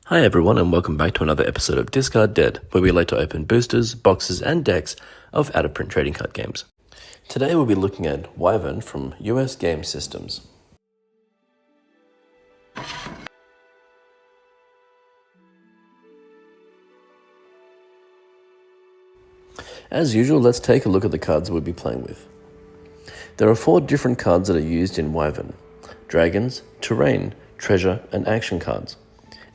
Hi everyone and welcome back to another episode of Discard Dead, where we like to open boosters, boxes and decks of out-of-print trading card games. Today we'll be looking at Wyvern from US Game Systems. As usual, let's take a look at the cards we'll be playing with. There are 4 different cards that are used in Wyvern: Dragons, Terrain, Treasure and Action cards.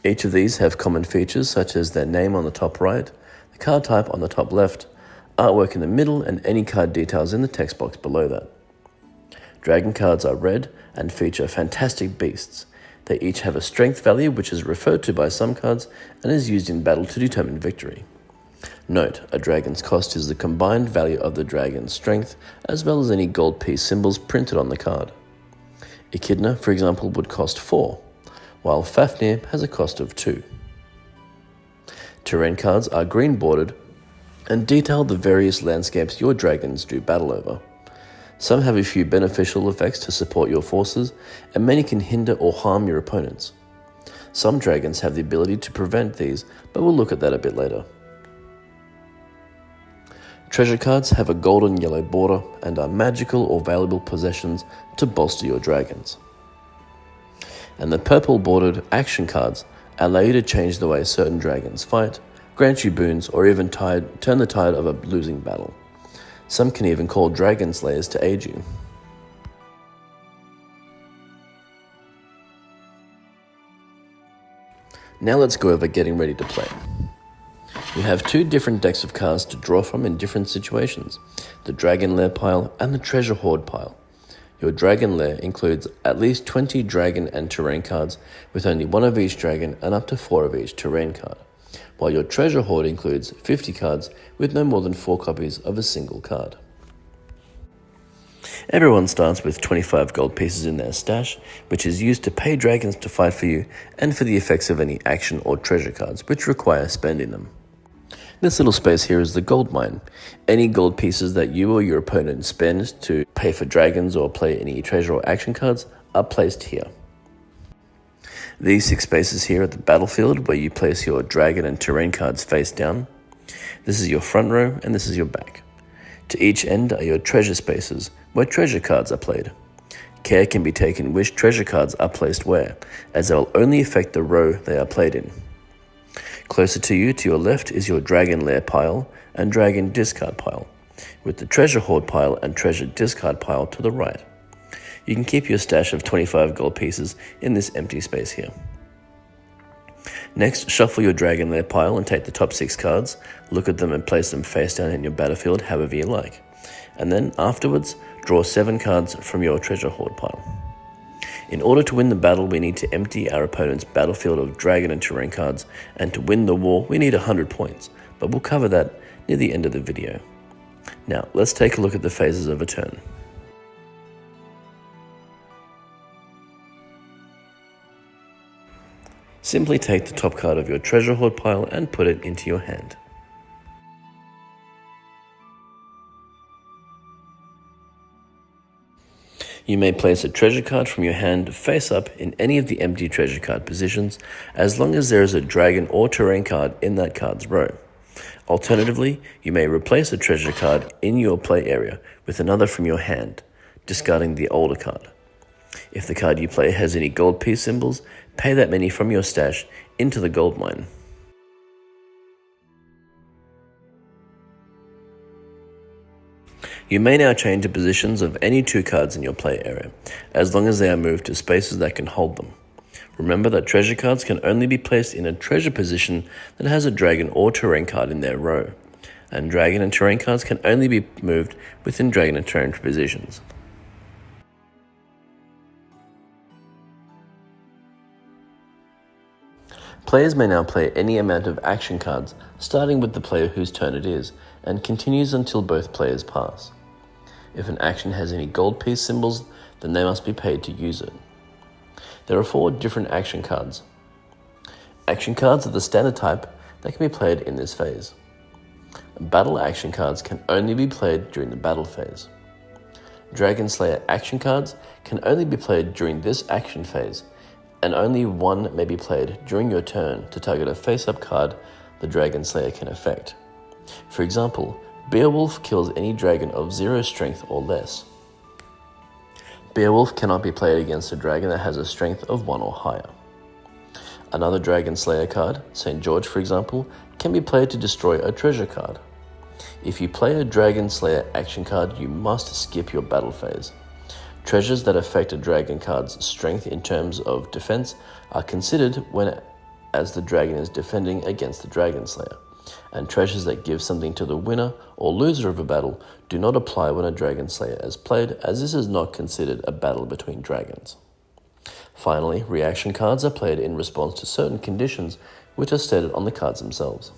Each of these have common features such as their name on the top right, the card type on the top left, artwork in the middle and any card details in the text box below that. Dragon cards are red and feature fantastic beasts. They each have a strength value which is referred to by some cards and is used in battle to determine victory. Note, a dragon's cost is the combined value of the dragon's strength as well as any gold piece symbols printed on the card. Echidna, for example, would cost 4, while Fafnir has a cost of 2. Terrain cards are green bordered and detail the various landscapes your dragons do battle over. Some have a few beneficial effects to support your forces, and many can hinder or harm your opponents. Some dragons have the ability to prevent these, but we'll look at that a bit later. Treasure cards have a golden yellow border and are magical or valuable possessions to bolster your dragons. And the purple bordered action cards allow you to change the way certain dragons fight, grant you boons, or even turn the tide of a losing battle. Some can even call dragon slayers to aid you. Now let's go over getting ready to play. You have 2 different decks of cards to draw from in different situations: the Dragon Lair pile and the Treasure Hoard pile. Your Dragon Lair includes at least 20 Dragon and Terrain cards with only 1 of each Dragon and up to 4 of each Terrain card, while your Treasure Hoard includes 50 cards with no more than 4 copies of a single card. Everyone starts with 25 gold pieces in their stash, which is used to pay dragons to fight for you and for the effects of any action or treasure cards which require spending them. This little space here is the gold mine. Any gold pieces that you or your opponent spend to pay for dragons or play any treasure or action cards are placed here. These 6 spaces here at the battlefield where you place your dragon and terrain cards face down. This is your front row and this is your back. To each end are your treasure spaces where treasure cards are played. Care can be taken which treasure cards are placed where, as they will only affect the row they are played in. Closer to you, to your left, is your Dragon Lair pile and Dragon Discard pile, with the Treasure Hoard pile and Treasure Discard pile to the right. You can keep your stash of 25 gold pieces in this empty space here. Next, shuffle your Dragon Lair pile and take the top 6 cards, look at them and place them face down in your battlefield however you like. And then, afterwards, draw 7 cards from your Treasure Hoard pile. In order to win the battle, we need to empty our opponent's battlefield of dragon and terrain cards, and to win the war, we need 100 points, but we'll cover that near the end of the video. Now, let's take a look at the phases of a turn. Simply take the top card of your Treasure Hoard pile and put it into your hand. You may place a treasure card from your hand face up in any of the empty treasure card positions, as long as there is a dragon or terrain card in that card's row. Alternatively, you may replace a treasure card in your play area with another from your hand, discarding the older card. If the card you play has any gold piece symbols, pay that many from your stash into the gold mine. You may now change the positions of any 2 cards in your play area, as long as they are moved to spaces that can hold them. Remember that treasure cards can only be placed in a treasure position that has a dragon or terrain card in their row, and dragon and terrain cards can only be moved within dragon and terrain positions. Players may now play any amount of action cards, starting with the player whose turn it is, and continues until both players pass. If an action has any gold piece symbols, then they must be paid to use it. There are 4 different action cards. Action cards are the standard type that can be played in this phase. Battle action cards can only be played during the battle phase. Dragon Slayer action cards can only be played during this action phase, and only one may be played during your turn to target a face-up card the Dragon Slayer can affect. For example, Beowulf kills any dragon of 0 strength or less. Beowulf cannot be played against a dragon that has a strength of 1 or higher. Another Dragon Slayer card, St. George for example, can be played to destroy a treasure card. If you play a Dragon Slayer action card, you must skip your battle phase. Treasures that affect a dragon card's strength in terms of defense are considered when as the dragon is defending against the Dragon Slayer, and treasures that give something to the winner or loser of a battle do not apply when a Dragon Slayer is played, as this is not considered a battle between dragons. Finally, reaction cards are played in response to certain conditions which are stated on the cards themselves.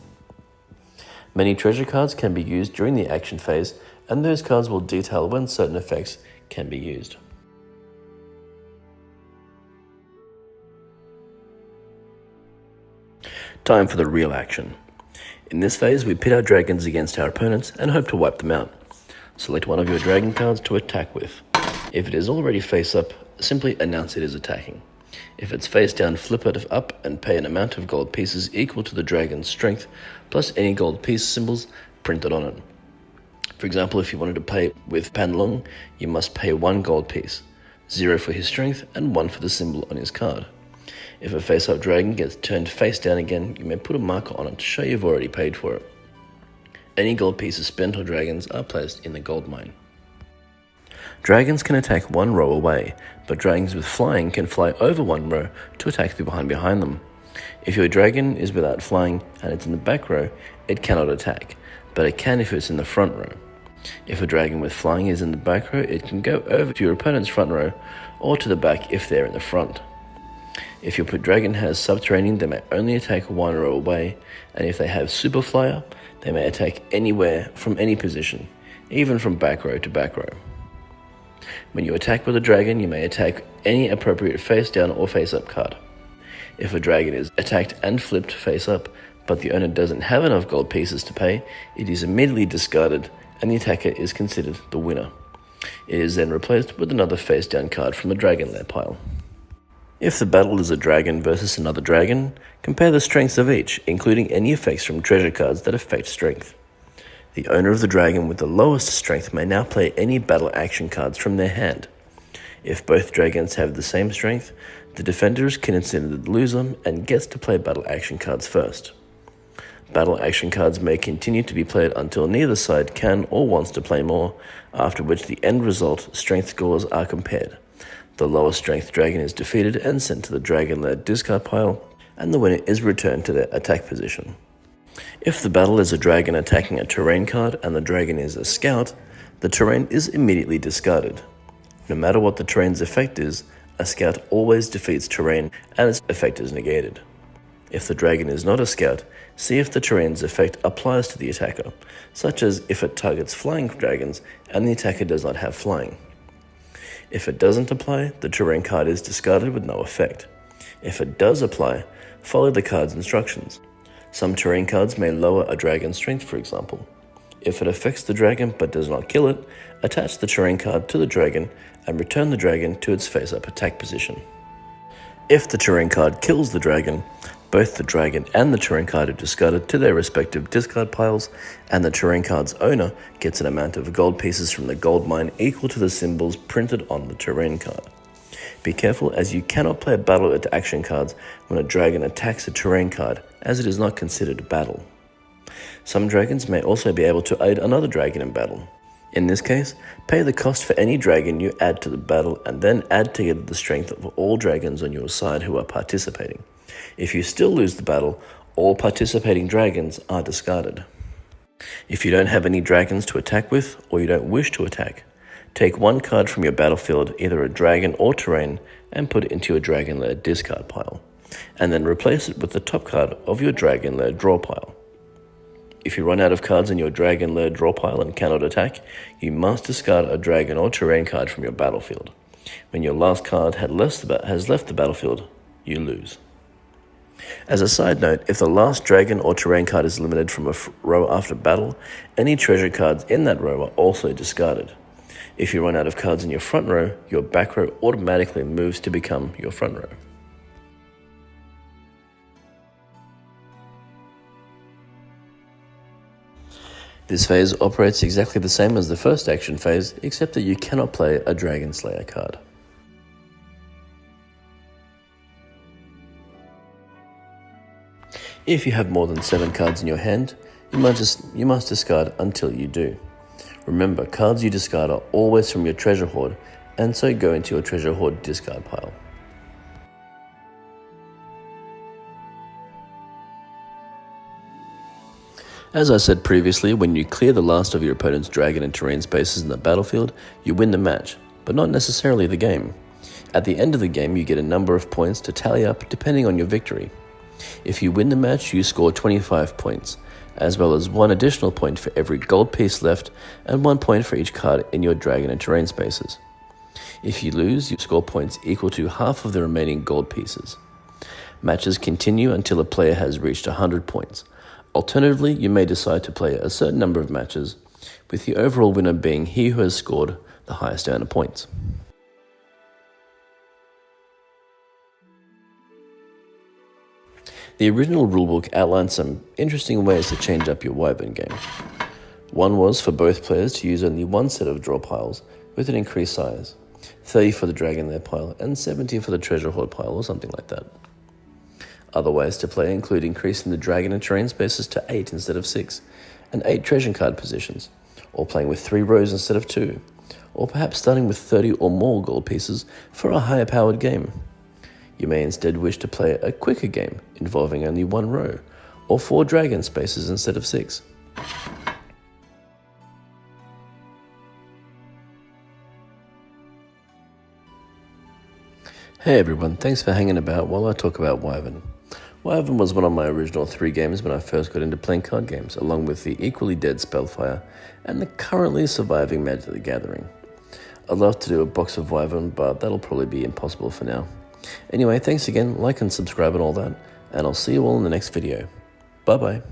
Many treasure cards can be used during the action phase, and those cards will detail when certain effects can be used. Time for the real action. In this phase, we pit our dragons against our opponents and hope to wipe them out. Select one of your dragon cards to attack with. If it is already face up, simply announce it is attacking. If it's face down, flip it up and pay an amount of gold pieces equal to the dragon's strength, plus any gold piece symbols printed on it. For example, if you wanted to pay with Panlong, you must pay 1 gold piece, 0 for his strength and 1 for the symbol on his card. If a face-up dragon gets turned face down again, you may put a marker on it to show you've already paid for it. Any gold pieces spent on dragons are placed in the gold mine. Dragons can attack 1 row away, but dragons with flying can fly over 1 row to attack the behind them. If your dragon is without flying and it's in the back row, it cannot attack, but it can if it's in the front row. If a dragon with flying is in the back row, it can go over to your opponent's front row or to the back if they're in the front. If your dragon has subterranean, they may only attack 1 row away, and if they have super flyer, they may attack anywhere from any position, even from back row to back row. When you attack with a dragon, you may attack any appropriate face down or face up card. If a dragon is attacked and flipped face up, but the owner doesn't have enough gold pieces to pay, it is immediately discarded and the attacker is considered the winner. It is then replaced with another face down card from the dragon lair pile. If the battle is a dragon versus another dragon, compare the strengths of each, including any effects from treasure cards that affect strength. The owner of the dragon with the lowest strength may now play any battle action cards from their hand. If both dragons have the same strength, the defender is considered the loser and gets to play battle action cards first. Battle action cards may continue to be played until neither side can or wants to play more, after which the end result strength scores are compared. The lowest strength dragon is defeated and sent to the dragon lair discard pile, and the winner is returned to their attack position. If the battle is a dragon attacking a terrain card and the dragon is a scout, the terrain is immediately discarded. No matter what the terrain's effect is, a scout always defeats terrain and its effect is negated. If the dragon is not a scout, see if the terrain's effect applies to the attacker, such as if it targets flying dragons and the attacker does not have flying. If it doesn't apply, the terrain card is discarded with no effect. If it does apply, follow the card's instructions. Some terrain cards may lower a dragon's strength, for example. If it affects the dragon but does not kill it, attach the terrain card to the dragon and return the dragon to its face-up attack position. If the terrain card kills the dragon, both the dragon and the terrain card are discarded to their respective discard piles, and the terrain card's owner gets an amount of gold pieces from the gold mine equal to the symbols printed on the terrain card. Be careful, as you cannot play battle action cards when a dragon attacks a terrain card, as it is not considered a battle. Some dragons may also be able to aid another dragon in battle. In this case, pay the cost for any dragon you add to the battle and then add together the strength of all dragons on your side who are participating. If you still lose the battle, all participating dragons are discarded. If you don't have any dragons to attack with, or you don't wish to attack, take 1 card from your battlefield, either a dragon or terrain, and put it into your dragon lair discard pile, and then replace it with the top card of your dragon lair draw pile. If you run out of cards in your dragon lair draw pile and cannot attack, you must discard a dragon or terrain card from your battlefield. When your last card has left the battlefield, you lose. As a side note, if the last dragon or terrain card is eliminated from a row after battle, any treasure cards in that row are also discarded. If you run out of cards in your front row, your back row automatically moves to become your front row. This phase operates exactly the same as the first action phase, except that you cannot play a Dragon Slayer card. If you have more than 7 cards in your hand, you must discard until you do. Remember, cards you discard are always from your treasure hoard, and so go into your treasure hoard discard pile. As I said previously, when you clear the last of your opponent's dragon and terrain spaces in the battlefield, you win the match, but not necessarily the game. At the end of the game, you get a number of points to tally up depending on your victory. If you win the match, you score 25 points, as well as 1 additional point for every gold piece left and 1 point for each card in your dragon and terrain spaces. If you lose, you score points equal to half of the remaining gold pieces. Matches continue until a player has reached 100 points. Alternatively, you may decide to play a certain number of matches, with the overall winner being he who has scored the highest amount of points. The original rulebook outlined some interesting ways to change up your Wyvern game. One was for both players to use only 1 set of draw piles with an increased size, 30 for the Dragon Lair pile and 70 for the Treasure Hoard pile or something like that. Other ways to play include increasing the dragon and terrain spaces to 8 instead of 6, and 8 treasure card positions, or playing with 3 rows instead of 2, or perhaps starting with 30 or more gold pieces for a higher powered game. You may instead wish to play a quicker game involving only 1 row, or 4 dragon spaces instead of 6. Hey everyone, thanks for hanging about while I talk about Wyvern. Wyvern was one of my original 3 games when I first got into playing card games, along with the equally dead Spellfire and the currently surviving Magic the Gathering. I'd love to do a box of Wyvern, but that'll probably be impossible for now. Anyway, thanks again, like and subscribe and all that, and I'll see you all in the next video. Bye bye.